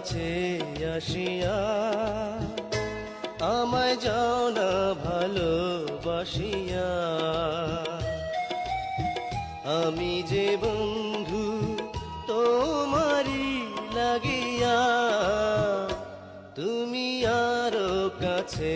কাছে আসিয়া আমায় যাও না ভালোবাসিয়া। আমি যে বন্ধু তোমারি লাগিয়া, তুমি আরো কাছে